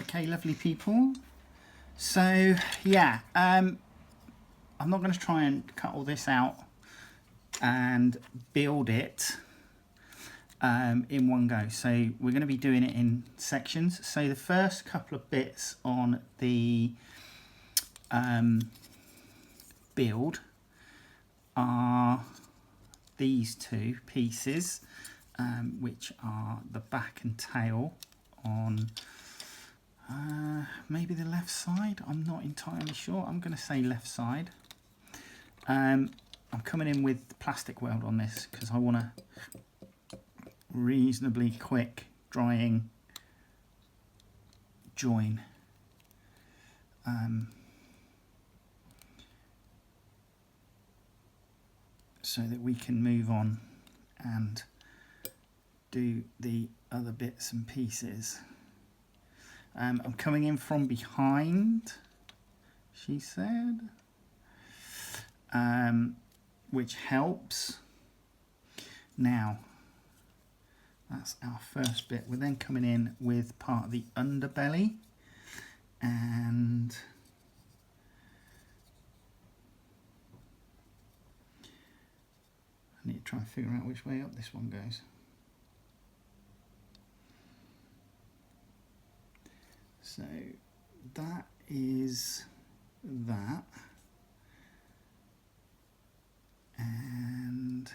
Okay, lovely people. So yeah, I'm not going to try and cut all this out and build it in one go. So we're going to be doing it in sections. So the first couple of bits on the build are these two pieces, which are the back and tail on maybe the left side. I'm not entirely sure. I'm going to say left side. I'm coming in with the plastic weld on this because I want a reasonably quick drying join. So that we can move on and do the other bits and pieces. I'm coming in from behind, she said, which helps. Now, that's our first bit. We're then coming in with part of the underbelly, and I need to try and figure out which way up this one goes. So that is that, and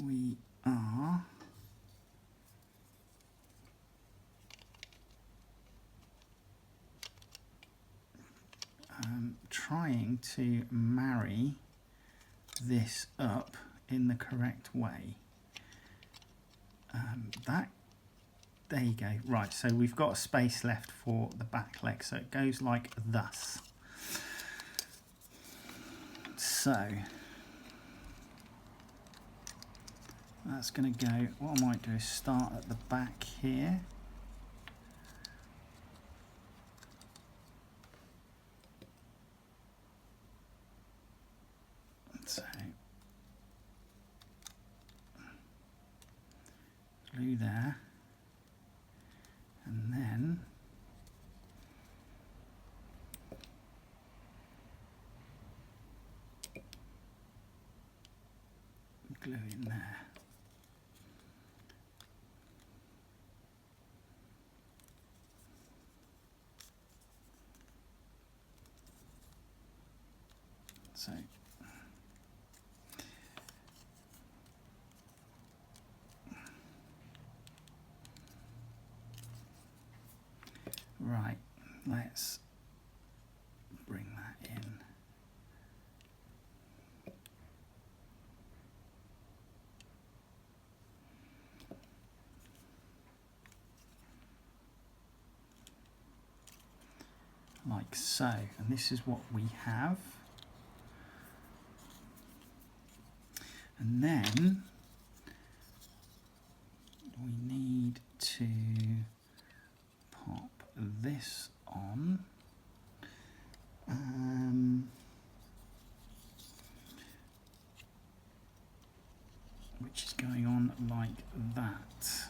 we are trying to marry this up in the correct way. There you go. Right, so we've got a space left for the back leg, so it goes like thus. So that's going to go, what I might do is start at the back here. So glue there. And then glue in there. So right, let's bring that in. Like so, and this is what we have. And then we need to pop this on. Which is going on like that.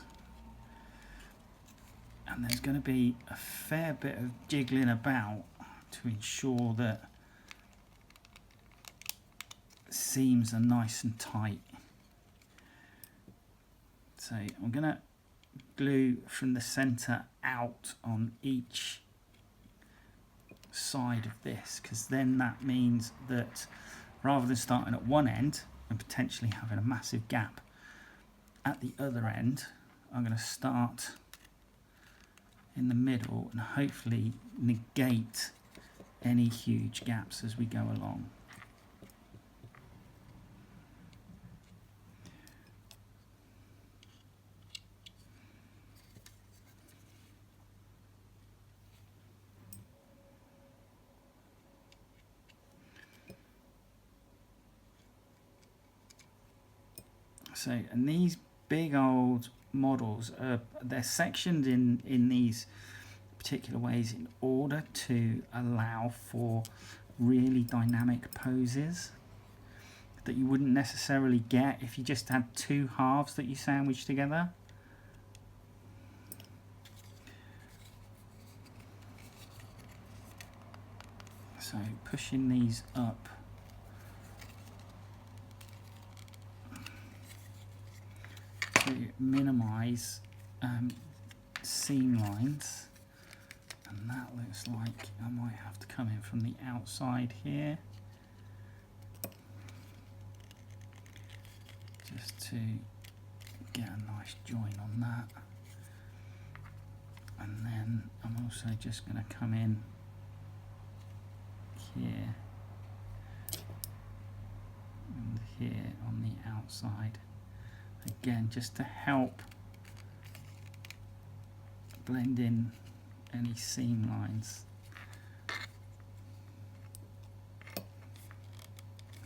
And there's going to be a fair bit of jiggling about to ensure that seams are nice and tight. So I'm going to glue from the center out on each side of this, because then that means that rather than starting at one end and potentially having a massive gap at the other end, I'm going to start in the middle and hopefully negate any huge gaps as we go along. So, and these big old models, they're sectioned in these particular ways in order to allow for really dynamic poses that you wouldn't necessarily get if you just had two halves that you sandwich together. So pushing these up to minimise seam lines, and that looks like I might have to come in from the outside here just to get a nice join on that. And then I'm also just going to come in here and here on the outside again, just to help blend in any seam lines.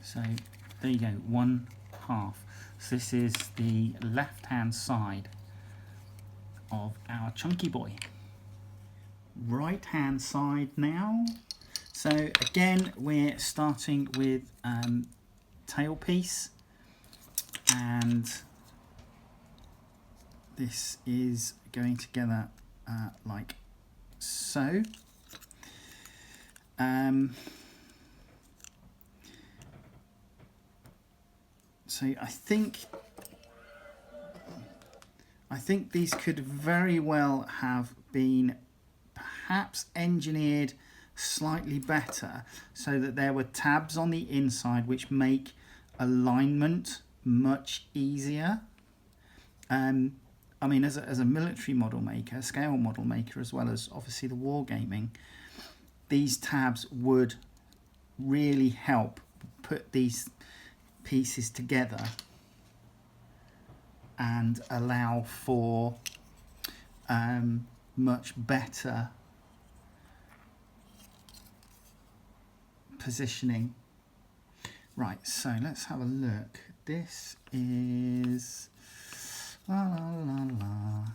So there you go, 1/2. So this is the left hand side of our chunky boy. Right hand side now. So again, we're starting with tailpiece, and this is going together like so. So I think these could very well have been perhaps engineered slightly better, so that there were tabs on the inside which make alignment much easier. I mean, as a military model maker, scale model maker, as well as obviously the wargaming, these tabs would really help put these pieces together and allow for much better positioning. Right, so let's have a look. This is la la la la.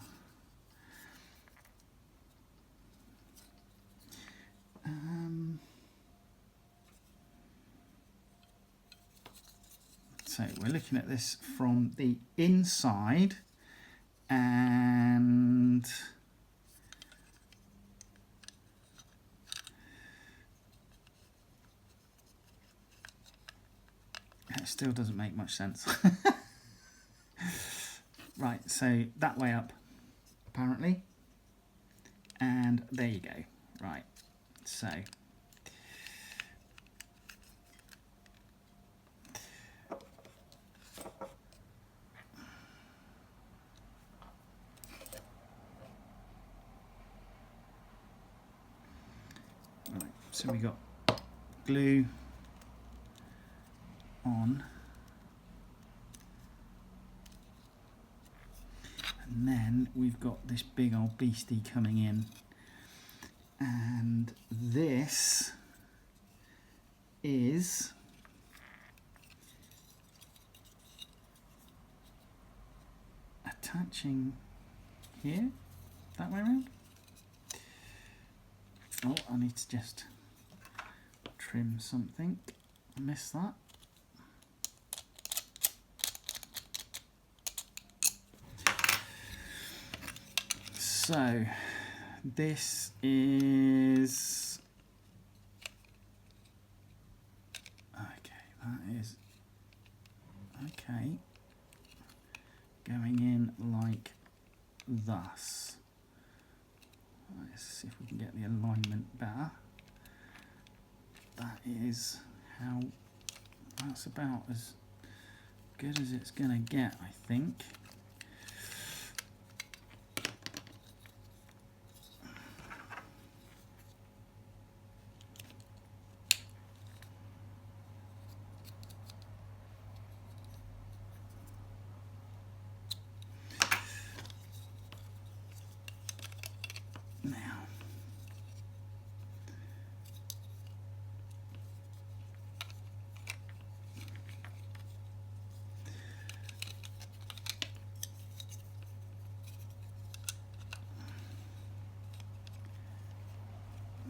So we're looking at this from the inside, and it still doesn't make much sense. Right, so that way up, apparently, and there you go. Right, so so we got glue on, and then we've got this big old beastie coming in, and this is attaching here, that way around. Oh, I need to just trim something. I missed that. So this is okay. That is okay. Going in like thus. Let's see if we can get the alignment better. That is how, that's about as good as it's going to get, I think.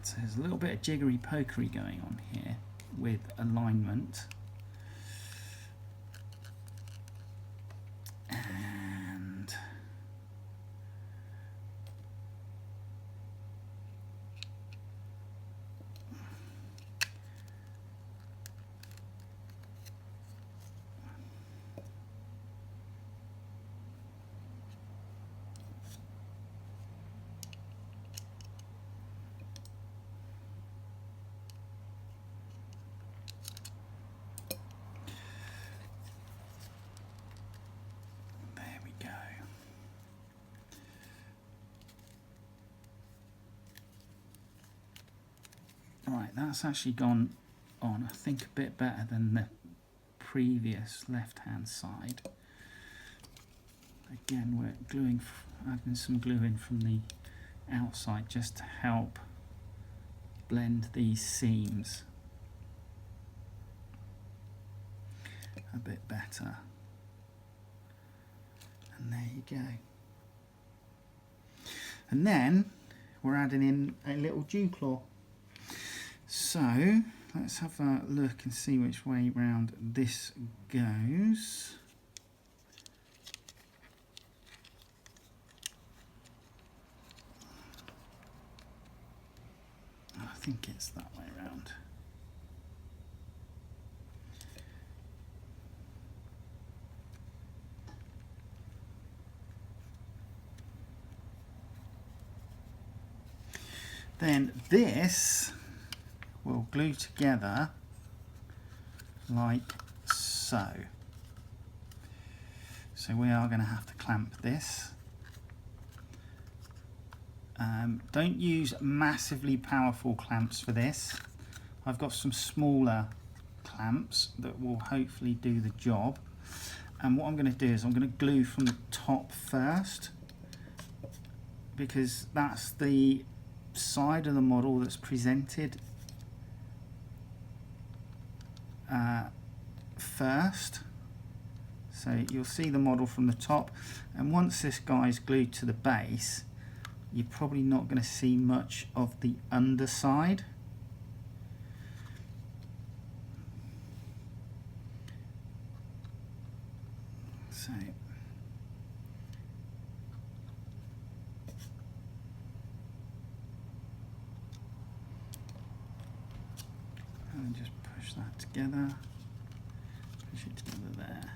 So there's a little bit of jiggery pokery going on here with alignment. And that's actually gone on, I think, a bit better than the previous left-hand side. Again, we're gluing, adding some glue in from the outside just to help blend these seams a bit better. And there you go. And then we're adding in a little dew claw. So let's have a look and see which way round this goes. I think it's that way round. Then this will glue together like so. So we are going to have to clamp this. Don't use massively powerful clamps for this. I've got some smaller clamps that will hopefully do the job. And what I'm going to do is I'm going to glue from the top first, because that's the side of the model that's presented first. So you'll see the model from the top, and once this guy's glued to the base, you're probably not going to see much of the underside. So and just push that together, push it together there.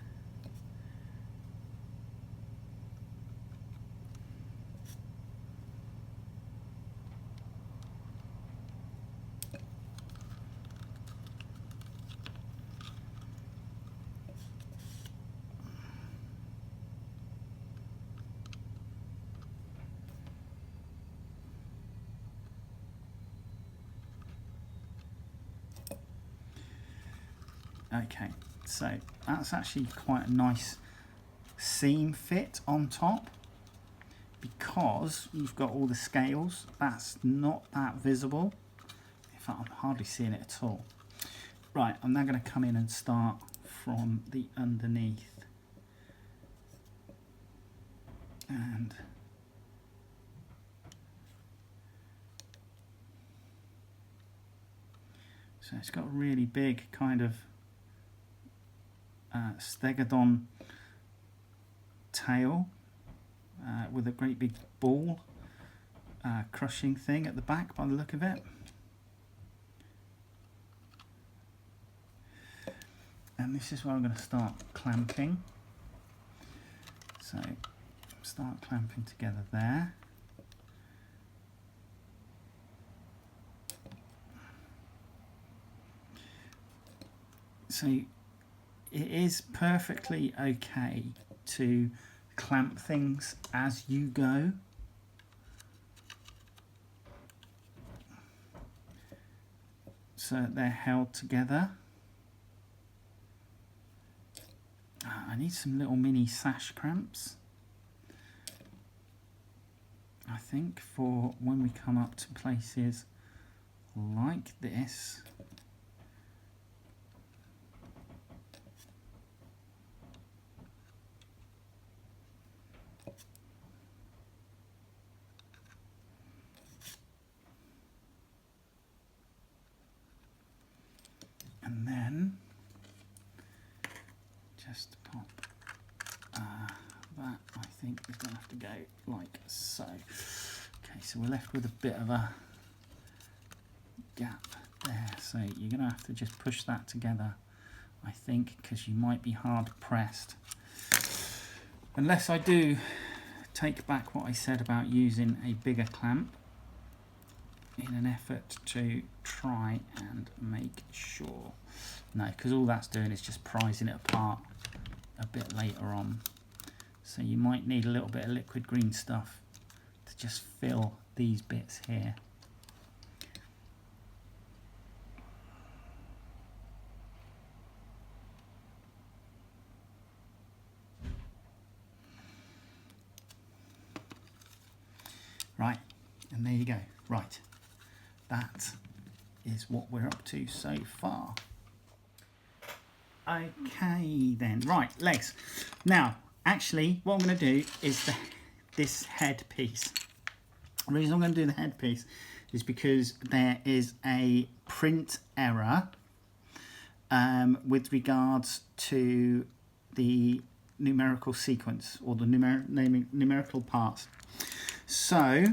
Okay, so that's actually quite a nice seam fit on top, because you've got all the scales. That's not that visible. In fact, I'm hardly seeing it at all. Right, I'm now going to come in and start from the underneath. And so it's got a really big kind of stegodon tail with a great big ball crushing thing at the back by the look of it. And this is where I'm going to start clamping. So start clamping together there. So it is perfectly okay to clamp things as you go. So they're held together. I need some little mini sash cramps, I think, for when we come up to places like this. And then just pop that, I think, is going to have to go like so. Okay, so we're left with a bit of a gap there. So you're going to have to just push that together, I think, because you might be hard pressed. Unless I do take back what I said about using a bigger clamp in an effort to try and make sure. No, because all that's doing is just prizing it apart a bit later on. So you might need a little bit of liquid green stuff to just fill these bits here. Right, and there you go. Right, that is what we're up to so far. Okay then, right, legs. Now, actually, what I'm going to do is this head piece. The reason I'm going to do the head piece is because there is a print error with regards to the numerical sequence or the numerical parts. So,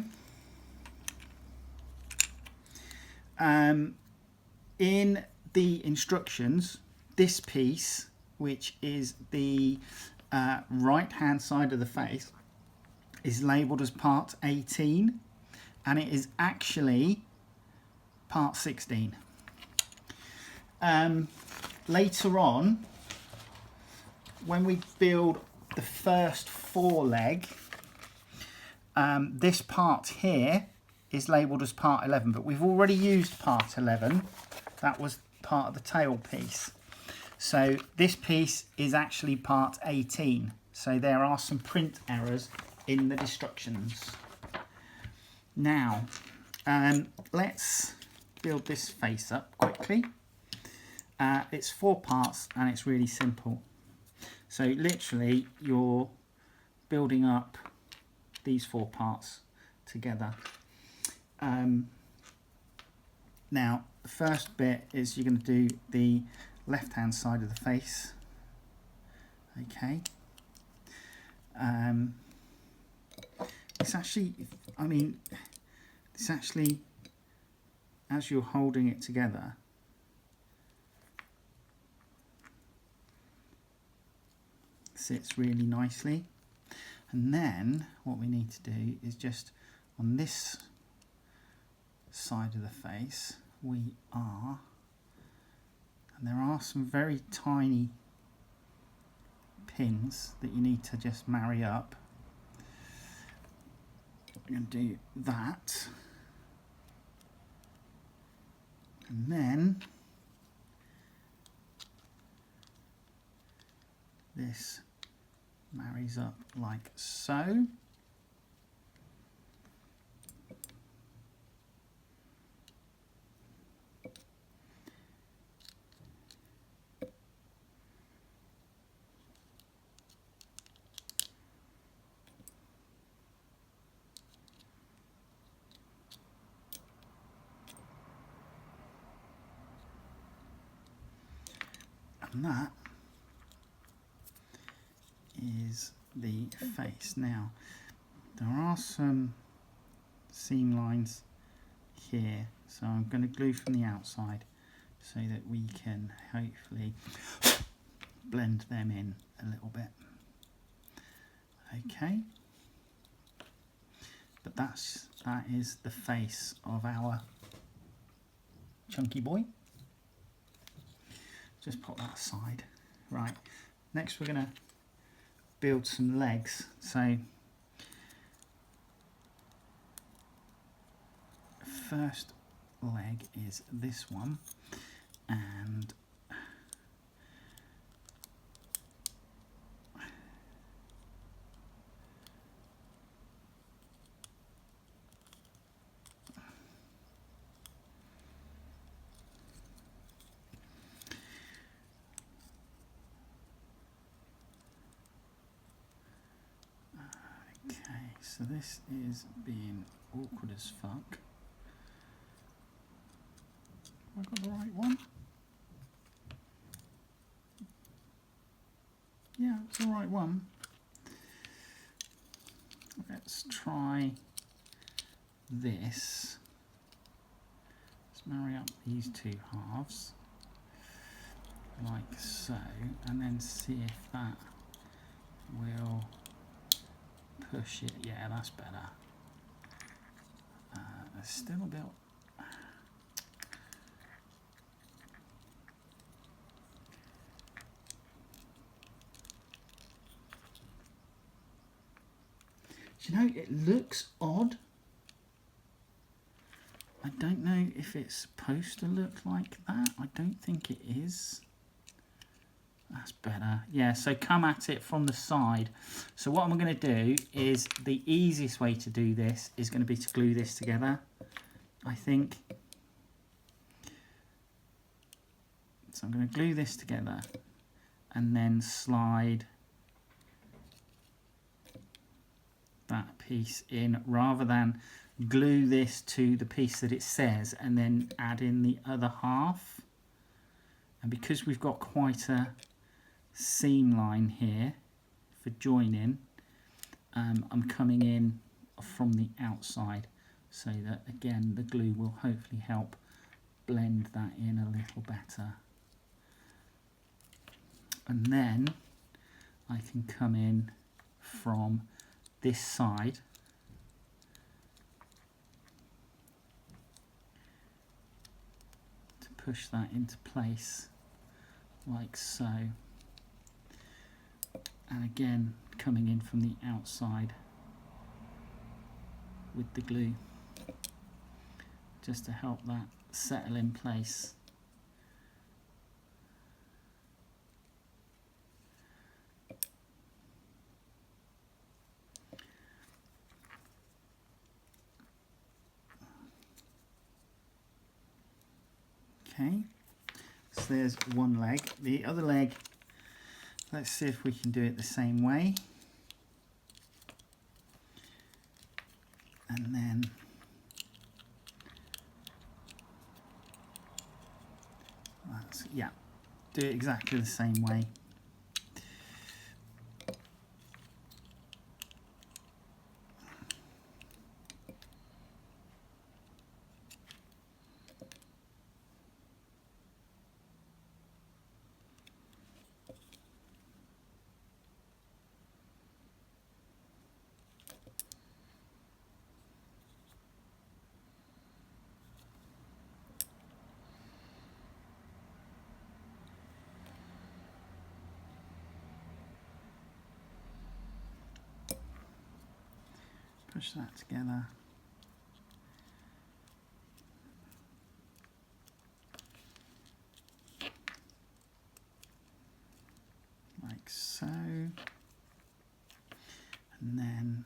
in the instructions, this piece, which is the right hand side of the face, is labelled as part 18, and it is actually part 16. Later on, when we build the first foreleg, this part here is labelled as part 11, but we've already used part 11. That was part of the tail piece. So this piece is actually part 18. So there are some print errors in the instructions. Now, let's build this face up quickly. It's 4 parts and it's really simple. So literally you're building up these 4 parts together. Now, the first bit is you're going to do the left hand side of the face. Okay. It's actually, it's actually, as you're holding it together, sits really nicely. And then what we need to do is just on this side of the face, and there are some very tiny pins that you need to just marry up. We're going to do that, and then this marries up like so. And that is the face. Now, there are some seam lines here, so I'm going to glue from the outside so that we can hopefully blend them in a little bit. Okay, but that is the face of our chunky boy. Just put that aside. Right, next we're going to build some legs. So first leg is this one, and so this is being awkward as fuck. Have I got the right one? Yeah, it's the right one. Let's try this. Let's marry up these 2 halves like so, and then see if that will push it. Yeah, that's better. There's still a bit. Do you know, it looks odd. I don't know if it's supposed to look like that. I don't think it is. That's better. Yeah, so come at it from the side. So what I'm going to do is, the easiest way to do this is going to be to glue this together, I think. So I'm going to glue this together and then slide that piece in, rather than glue this to the piece that it says and then add in the other half. And because we've got quite a seam line here for joining, I'm coming in from the outside, so that again the glue will hopefully help blend that in a little better. And then I can come in from this side to push that into place like so. And again, coming in from the outside with the glue, just to help that settle in place. Okay, so there's one leg. The other leg, let's see if we can do it the same way. And then yeah, do it exactly the same way. Push that together. Like so. And then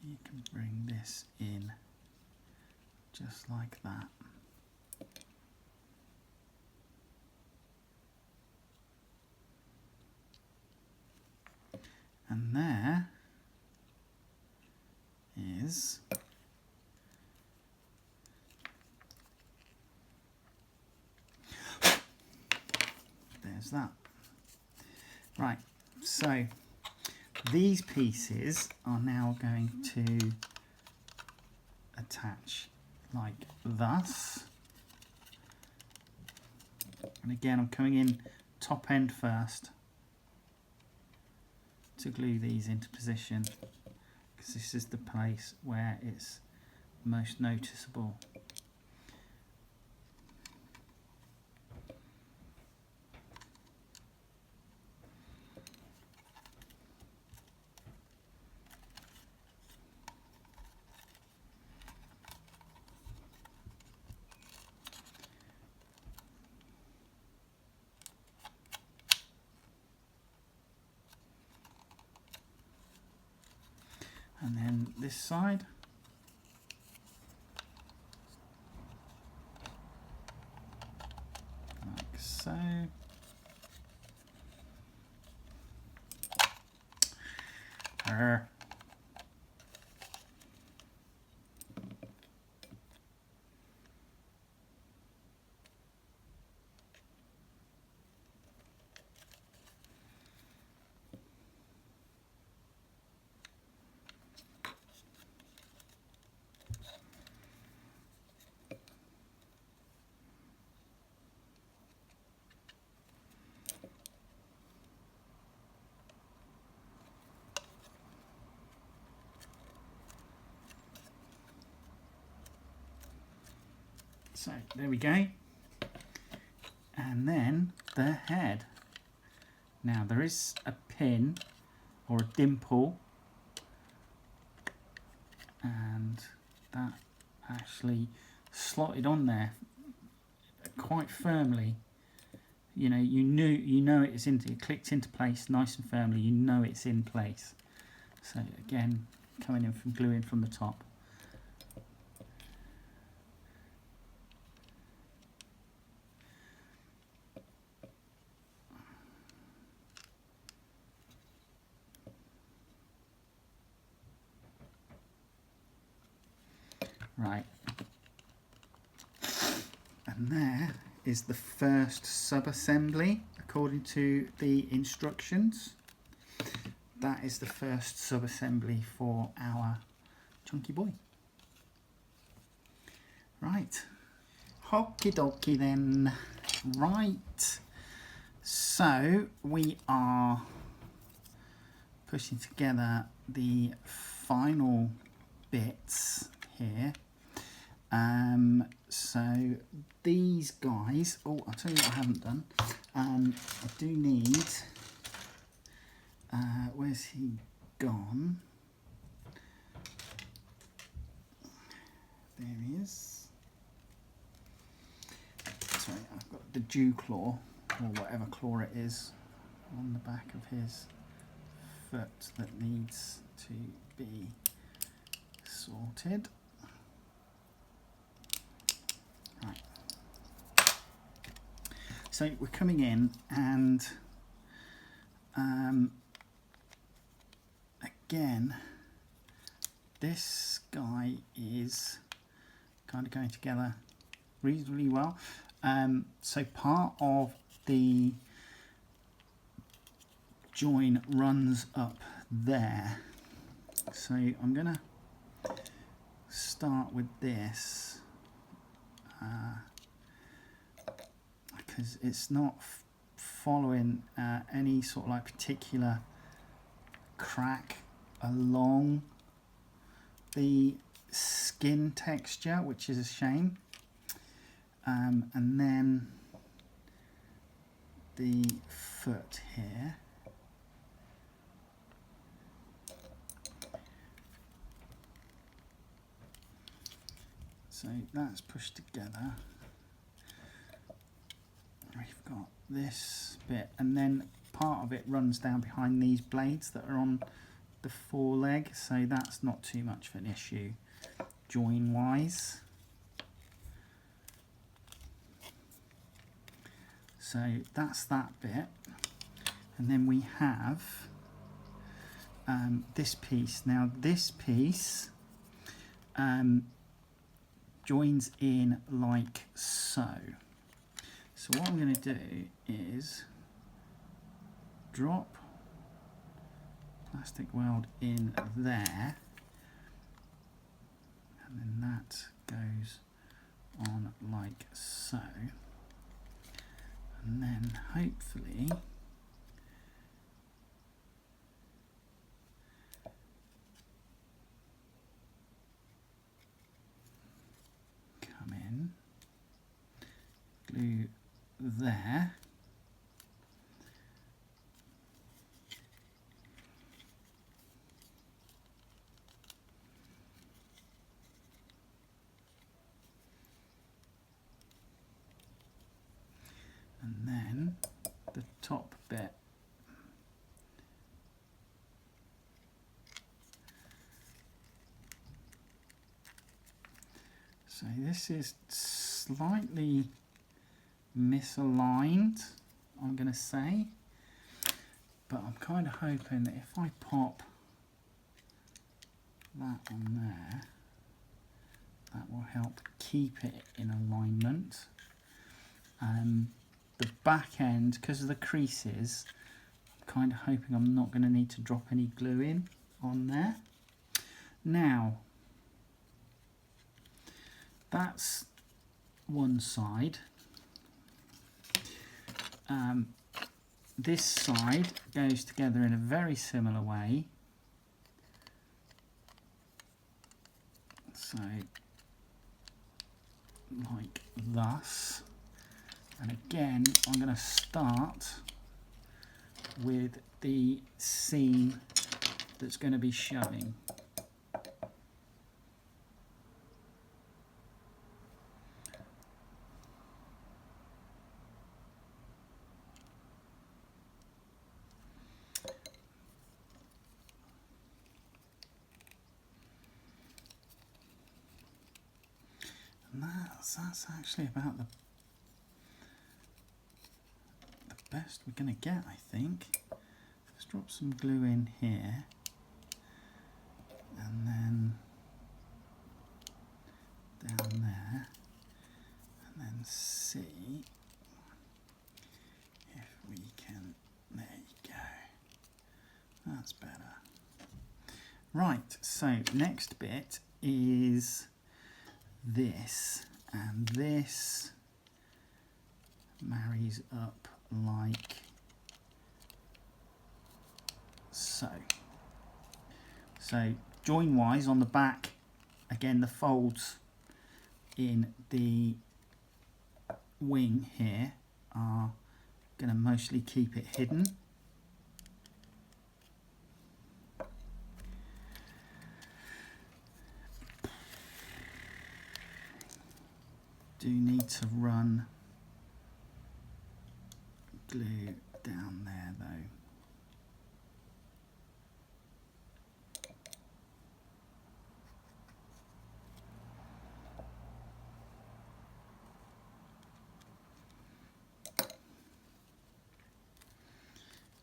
you can bring this in just like that. And there is there's that. Right, so these pieces are now going to attach like thus. And again, I'm coming in top end first to glue these into position, because this is the place where it's most noticeable. And then this side. Like so. So there we go. And then the head. Now there is a pin or a dimple, and that actually slotted on there quite firmly. you know it's it clicked into place nice and firmly. You know it's in place. So again, coming in from gluing from the top. Right, and there is the first sub-assembly according to the instructions. That is the first sub-assembly for our chunky boy. Right, okie dokie then. Right, so we are putting together the final bits here. So these guys, oh, I'll tell you what I haven't done. I do need, where's he gone? There he is. Sorry, I've got the dew claw, or whatever claw it is, on the back of his foot that needs to be sorted. Right. So we're coming in, and again, this guy is kind of going together reasonably well. So part of the join runs up there. So I'm going to start with this because it's not following any sort of like particular crack along the skin texture, which is a shame. And then the foot here. So that's pushed together. We've got this bit, and then part of it runs down behind these blades that are on the foreleg, so that's not too much of an issue join wise. So that's that bit, and then we have this piece. Now this piece joins in like so. So what I'm going to do is drop plastic weld in there, and then that goes on like so, and then hopefully come in, glue there, and then the top bit so this is slightly misaligned, I'm going to say, but I'm kind of hoping that if I pop that on there, that will help keep it in alignment. The back end, because of the creases, I'm kind of hoping I'm not going to need to drop any glue in on there. Now, that's one side. This side goes together in a very similar way. So, like thus. And again, I'm going to start with the seam that's going to be showing. that's actually about the best we're going to get, I think. Let's drop some glue in here, and then down there, and then see if we can, there you go, that's better. Right, so next bit is this, and this marries up like so. So join wise on the back, again the folds in the wing here are going to mostly keep it hidden. Do need to run glue down there though.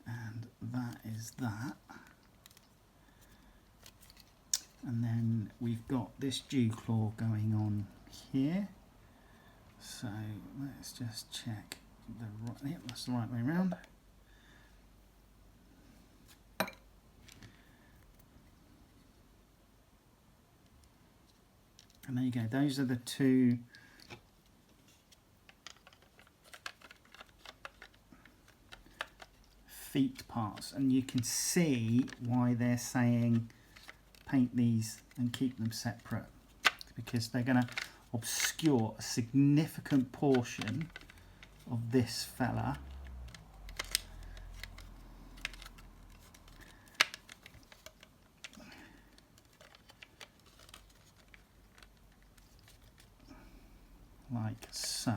And that is that. And then we've got this dew claw going on here. So let's just check the right, yep, that's the right way around. And there you go, those are the two feet parts, and you can see why they're saying paint these and keep them separate, because they're going to obscure a significant portion of this fella. Like so.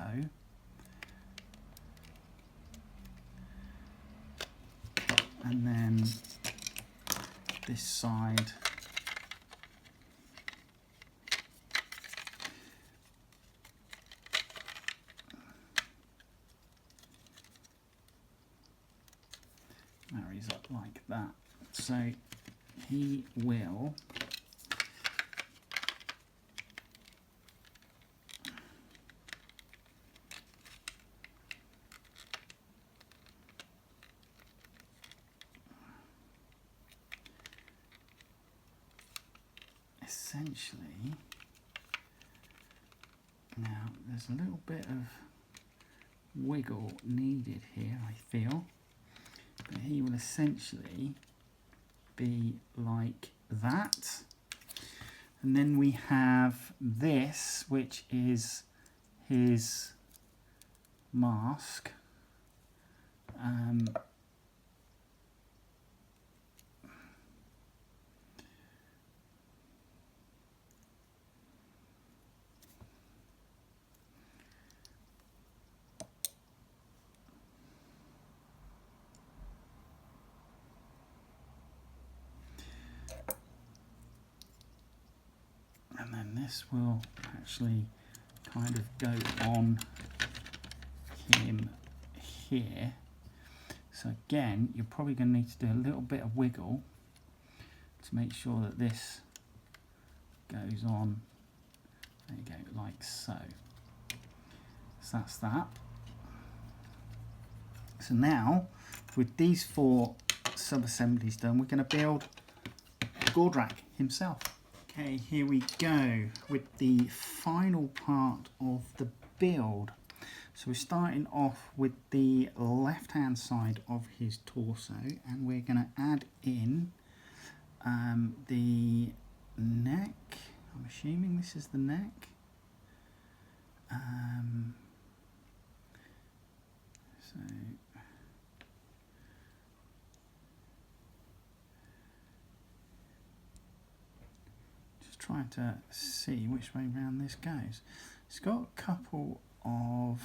And then this side marries up like that. So he will essentially, now there's a little bit of wiggle needed here, I feel, but he will essentially be like that. And then we have this, which is his mask. And then this will actually kind of go on him here. So again, you're probably going to need to do a little bit of wiggle to make sure that this goes on. There you go, like so. So that's that. So now, with these 4 sub-assemblies done, we're going to build Gordrakk himself. Okay, here we go with the final part of the build. So we're starting off with the left-hand side of his torso, and we're going to add in the neck. I'm assuming this is the neck. So just trying to see which way round this goes. It's got a couple of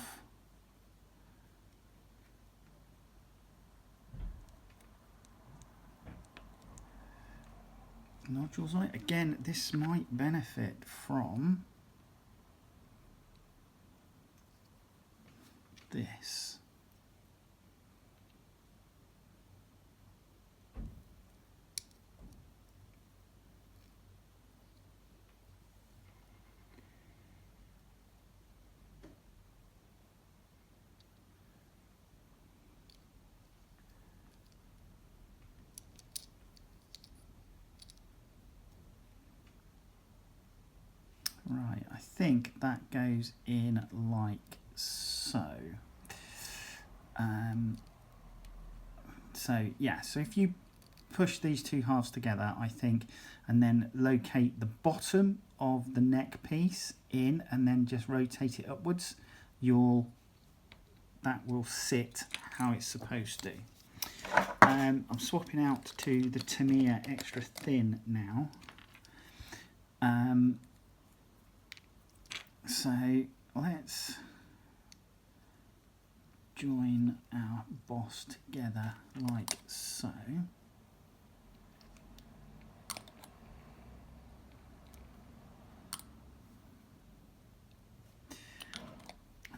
nodules on it. Again, this might benefit from this. Right, I think that goes in like so. So yeah, so if you push these two halves together, I think, and then locate the bottom of the neck piece in and then just rotate it upwards, that will sit how it's supposed to. I'm swapping out to the Tamiya extra thin now. So let's join our boss together like so.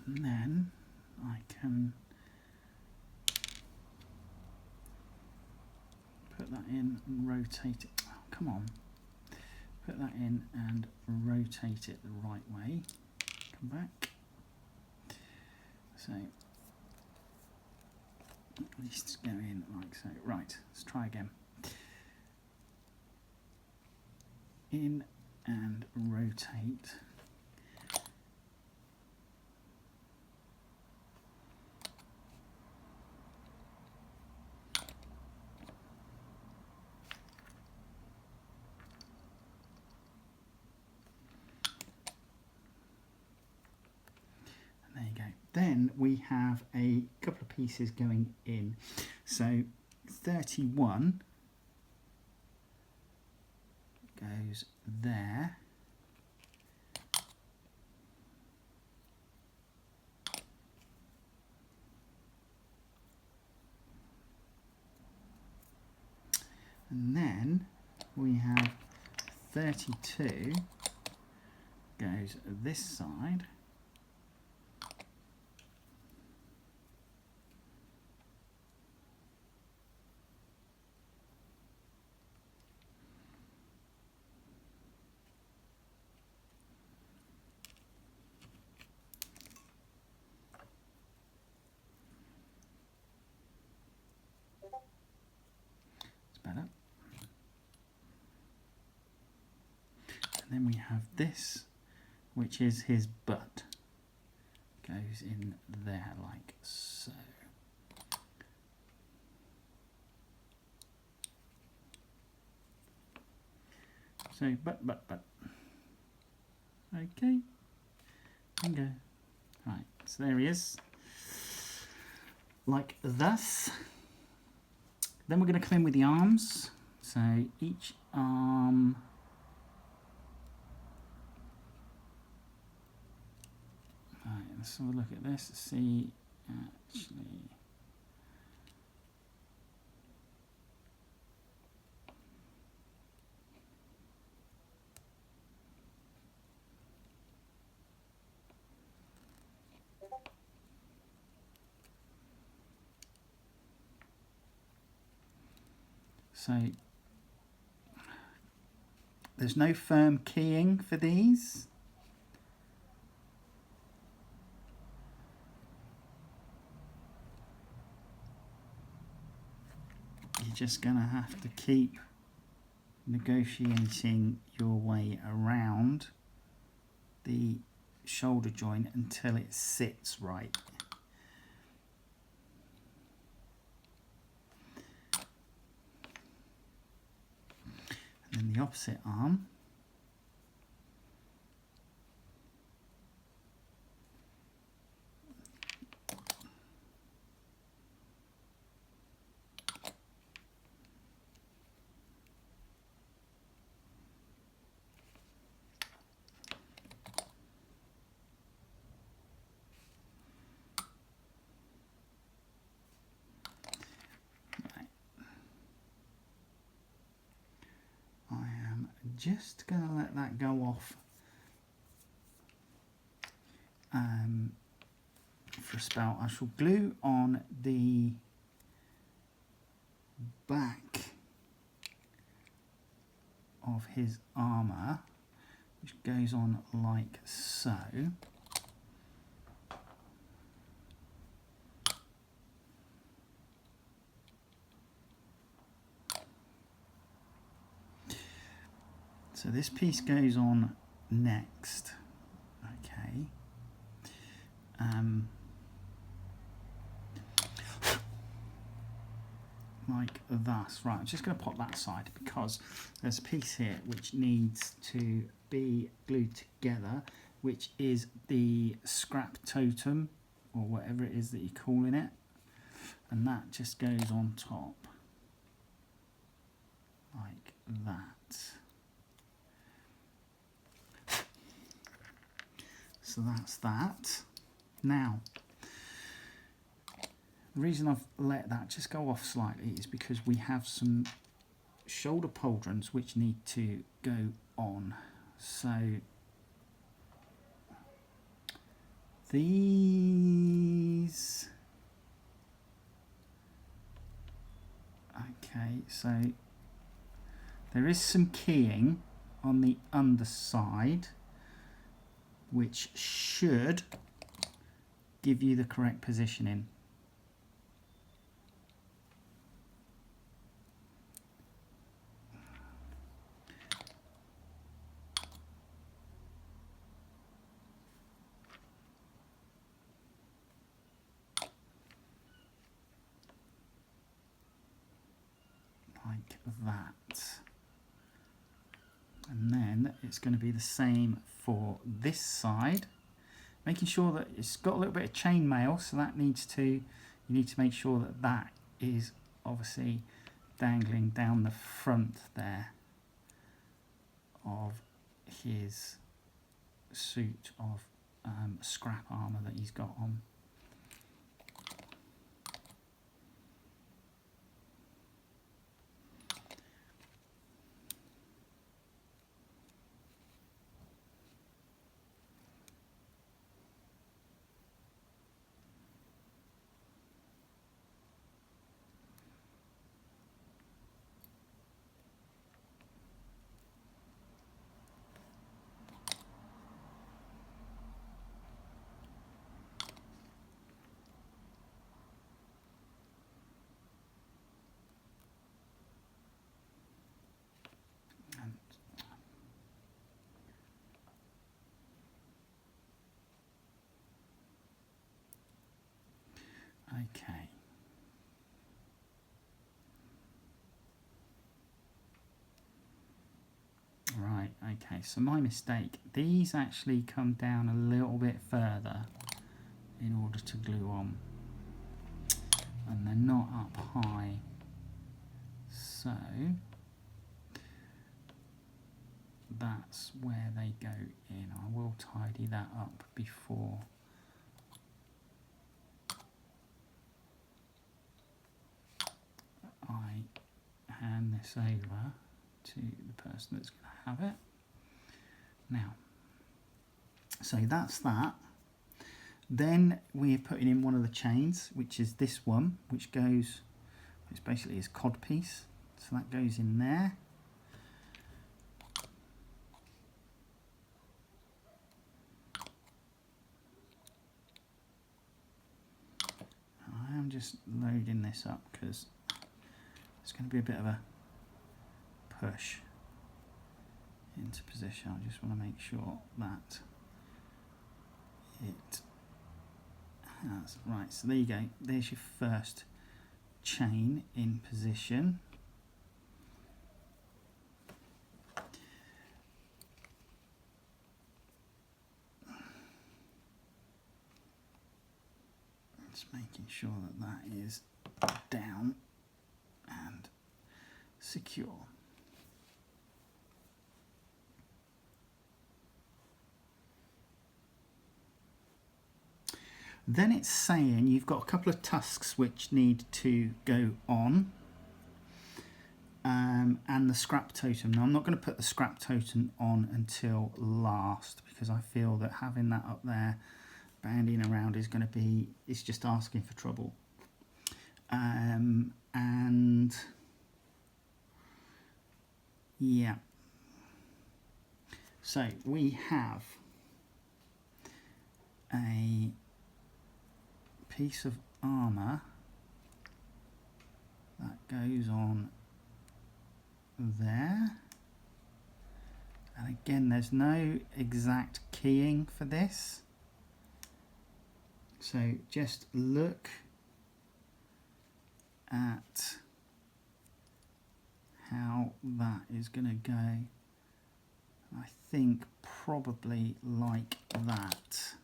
And then I can put that in and rotate it. Oh, come on. Put that in and rotate it the right way. Come back. So at least go in like so. Right, let's try again. In and rotate. There you go. Then we have a couple of pieces going in. So 31 goes there. And then we have 32 goes this side. Better. And then we have this, which is his butt. Goes in there like so. So butt. Okay. Bingo. Right, so there he is. Like thus. Then we're going to come in with the arms. So each arm right, let's have a look at this. See, actually, so there's no firm keying for these. You're just going to have to keep negotiating your way around the shoulder joint until it sits right. And then the opposite arm. Just going to let that go off for a spell. I shall glue on the back of his armour, which goes on like so. So this piece goes on next, okay. Like thus. Right, I'm just going to pop that aside because there's a piece here which needs to be glued together, which is the scrap totem, or whatever it is that you're calling it, and that just goes on top like that. So that's that. Now, the reason I've let that just go off slightly is because we have some shoulder pauldrons which need to go on. So these, okay, so there is some keying on the underside which should give you the correct positioning. Like that. And then it's going to be the same for this side, making sure that it's got a little bit of chainmail, so that needs to, you need to make sure that that is obviously dangling down the front there of his suit of scrap armour that he's got on. Okay. Right, okay, so my mistake. These actually come down a little bit further in order to glue on. And they're not up high. So that's where they go in. I will tidy that up before I hand this over to the person that's going to have it. Now, so that's that. Then we're putting in one of the chains, which is this one, which goes, it's basically his cod piece. So that goes in there. I am just loading this up because it's going to be a bit of a push into position. I just want to make sure that it has, right, so there you go, there's your first chain in position. Just making sure that that is down and secure. Then it's saying you've got a couple of tusks which need to go on, and the scrap totem. Now I'm not going to put the scrap totem on until last because I feel that having that up there banding around is going to be, it's just asking for trouble. And yeah, so we have a piece of armour that goes on there, and again there's no exact keying for this, so just look at how that is going to go. I think probably like that.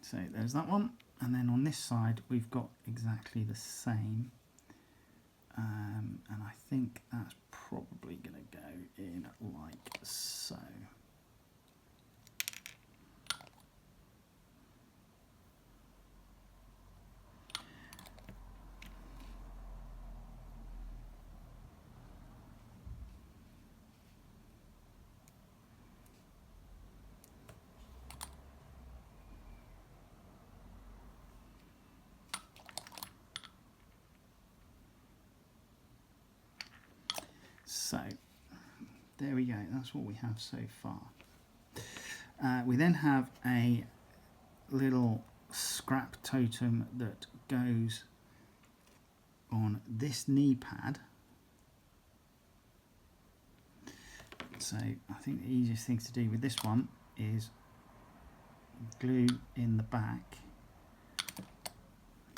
So there's that one, and then on this side we've got exactly the same, and I think that's probably going to go in like so. So there we go, that's what we have so far. We then have a little scrap totem that goes on this knee pad. So I think the easiest thing to do with this one is glue in the back,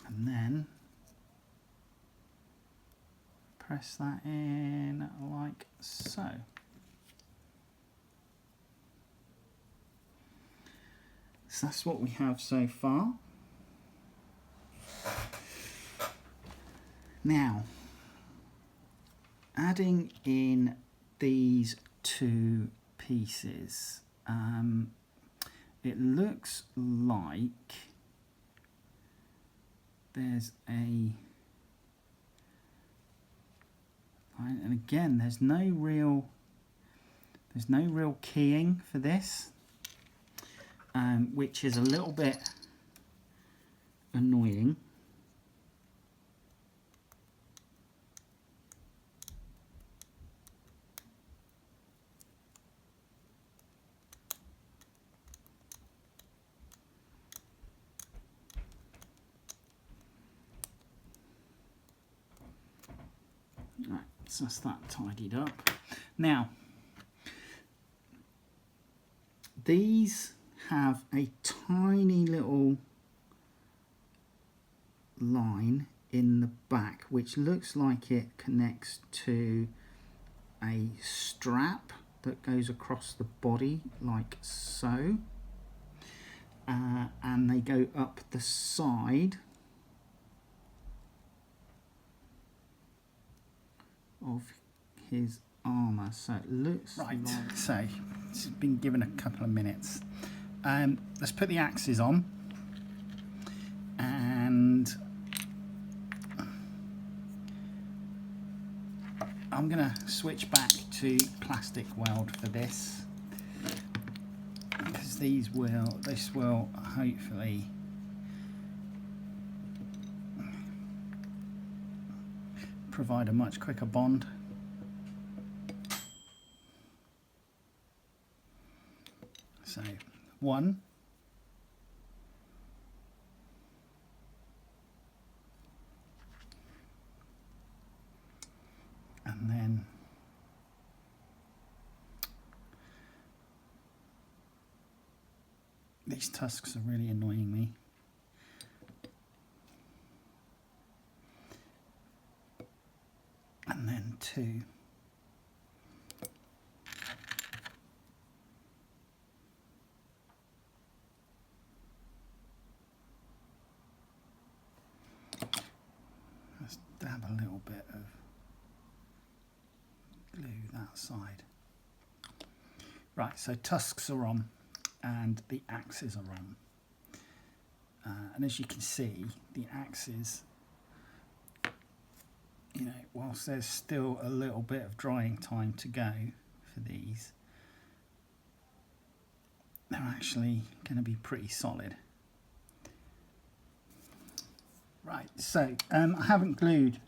and then press that in like so. So that's what we have so far. Now, adding in these two pieces, it looks like there's a, and again there's no real keying for this, which is a little bit annoying. Right, so that's that tidied up. Now, these have a tiny little line in the back which looks like it connects to a strap that goes across the body like so, and they go up the side of his armour, so it looks right. Like, so it's been given a couple of minutes. Let's put the axes on, and I'm going to switch back to plastic weld for this, because this will hopefully provide a much quicker bond. So one, and then these tusks are really annoying me. And then two. Let's dab a little bit of glue that side. Right, so tusks are on and the axes are on. And as you can see, the axes you know, whilst there's still a little bit of drying time to go for these, they're actually going to be pretty solid. Right, so I haven't glued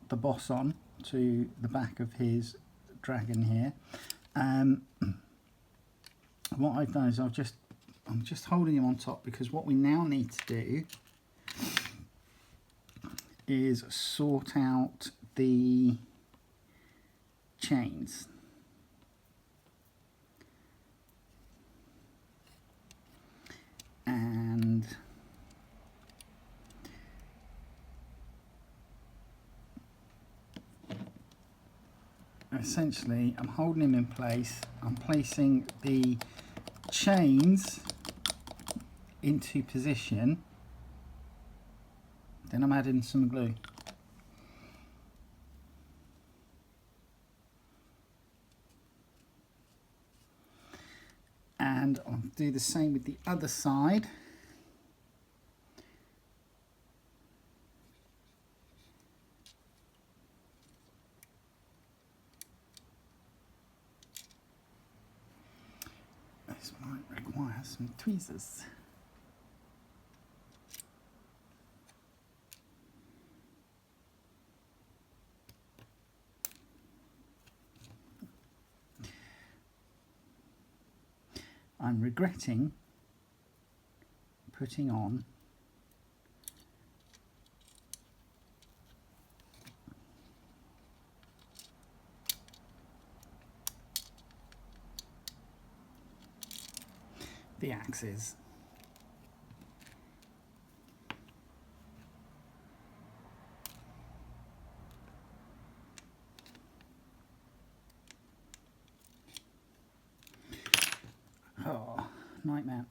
the boss on to the back of his dragon here. What I've done is I'm just holding him on top, because what we now need to do is sort out the chains. And essentially I'm holding him in place. I'm placing the chains into position, then I'm adding some glue. And I'll do the same with the other side. This might require some tweezers. I'm regretting putting on the axes. Oh, nightmare.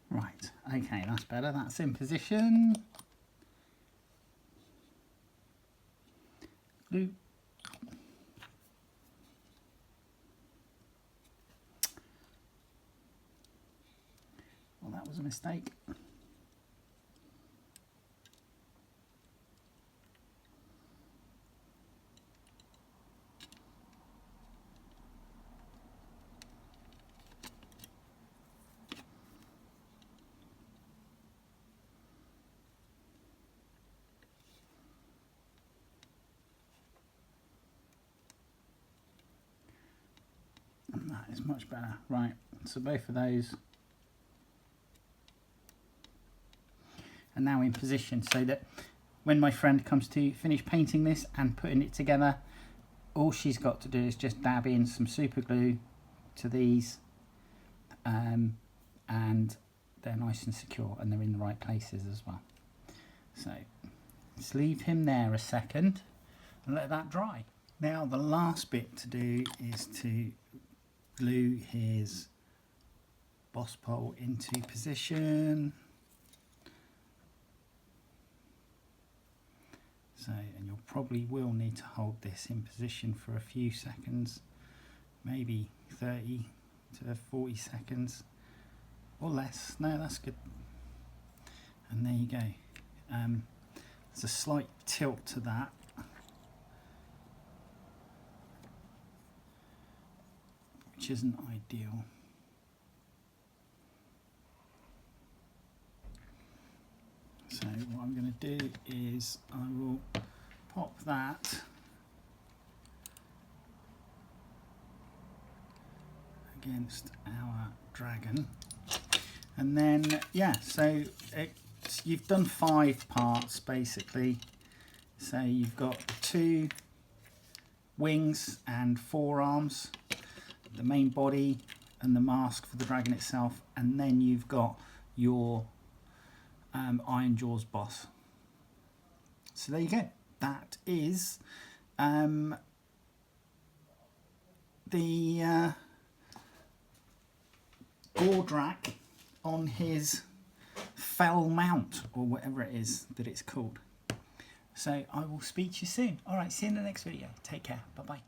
Right, okay, that's better. That's in position. Glue. Well, that was a mistake. That is much better. Right, so both of those are now in position, so that when my friend comes to finish painting this and putting it together, all she's got to do is just dab in some super glue to these, and they're nice and secure, and they're in the right places as well. So let's leave him there a second and let that dry. Now the last bit to do is to glue his boss pole into position. So, and you'll probably will need to hold this in position for a few seconds, maybe 30 to 40 seconds or less. No, that's good. And there you go. There's a slight tilt to that. Which isn't ideal. So what I'm going to do is I will pop that against our dragon, and then yeah, so you've done 5 parts basically. So you've got 2 wings and 4 arms, the main body and the mask for the dragon itself, and then you've got your Iron Jaws boss. So there you go. That is the Gordrakk on his fell mount, or whatever it is that it's called. So I will speak to you soon. All right, see you in the next video. Take care. Bye-bye.